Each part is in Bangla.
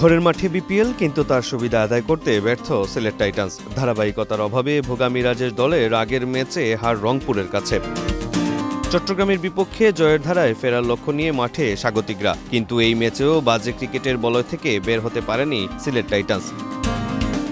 ঘরের মাঠে বিপিএল, কিন্তু তার সুবিধা আদায় করতে ব্যর্থ সিলেট টাইটান্স। ধারাবাহিকতার অভাবে ভোগা মিরাজের দলের আগের ম্যাচে হার রংপুরের কাছে। চট্টগ্রামের বিপক্ষে জয়ের ধারায় ফেরার লক্ষ্য নিয়ে মাঠে স্বাগতিকরা, কিন্তু এই ম্যাচেও বাজে ক্রিকেটের বলয় থেকে বের হতে পারেনি সিলেট টাইটান্স।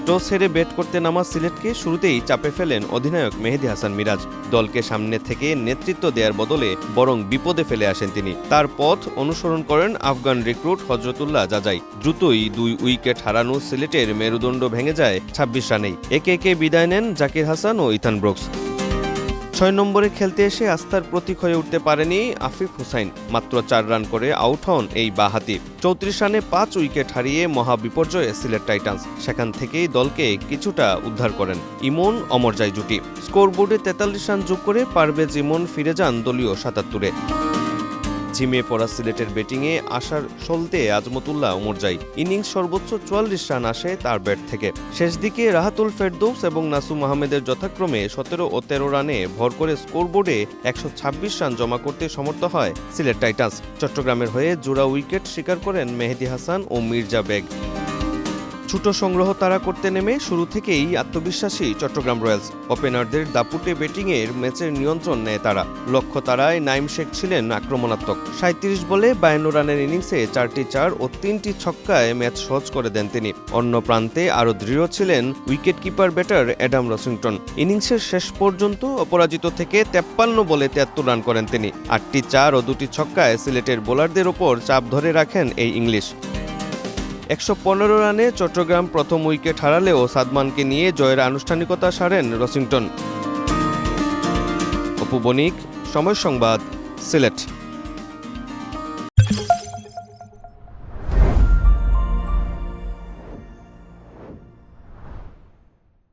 টস হেরে ব্যাট করতে নামা সিলেটকে শুরুতেই চাপে ফেলেন অধিনায়ক মেহেদী হাসান মিরাজ। দলকে সামনে থেকে নেতৃত্ব দেওয়ার বদলে বরং বিপদে ফেলে আসেন তিনি। তার পথ অনুসরণ করেন আফগান রিক্রুট হজরতুল্লাহ জাজাই। দ্রুতই 2 উইকেট হারানো সিলেটের মেরুদণ্ড ভেঙে যায় 26 রানেই। একে একে বিদায় নেন জাকির হাসান ও ইথান ব্রুকস। 6 নম্বরে খেলতে এসে আস্থার প্রতীক হয়ে উঠতে পারেনি আফিফ হুসাইন। মাত্র 4 রান করে আউট হন এই বাঁহাতি। 34 রানে 5 উইকেট হারিয়ে মহাবিপর্যয়ে সিলেট টাইটান্স। সেখান থেকেই দলকে কিছুটা উদ্ধার করেন ইমন অমরজাই জুটি। স্কোরবোর্ডে 43 রান যোগ করে পারভেজ ইমন ফিরে যান দলীয় 77-এ। ঝিমিয়ে পড়া সিলেটের ব্যাটিংয়ে আসার সলতে আজমতুল্লাহ ওমরজাই। ইনিংস সর্বোচ্চ 44 রান আসে তার ব্যাট থেকে। শেষ দিকে রাহাতুল ফেরদৌস এবং নাসুম আহমেদের যথাক্রমে 17 ও 13 রানে ভর করে স্কোরবোর্ডে 126 রান জমা করতে সমর্থ হয় সিলেট টাইটান্স। চট্টগ্রামের হয়ে জোড়া উইকেট শিকার করেন মেহেদী হাসান ও মির্জা বেগ। ছোট সংগ্রহ তাড়া করতে নেমে শুরু থেকেই আত্মবিশ্বাসী চট্টগ্রাম রয়্যালস। ওপেনারদের দাপুটে ব্যাটিংয়ের ম্যাচের নিয়ন্ত্রণ নেয় তারা। লক্ষ্য তাড়ায় নাইম শেখ ছিলেন আক্রমণাত্মক। 37 বলে 52 রানের ইনিংসে 4টি 4 ও 3টি ছক্কায় ম্যাচ সহজ করে দেন তিনি। অন্য প্রান্তে আরও দৃঢ় ছিলেন wicket keeper batter Adam Rossington. ইনিংসের শেষ পর্যন্ত অপরাজিত থেকে 53 বলে 73 রান করেন তিনি। 8টি 4 ও 2টি ছক্কায় সিলেটের বোলারদের ওপর চাপ ধরে রাখেন এই ইংলিশ। 115 রানে চট্টগ্রাম প্রথম উইকেট হারালেও সাদমানকে নিয়ে জয়ের আনুষ্ঠানিকতা সারেন রসিংটন। অপু বণিক, সময় সংবাদ, সিলেট।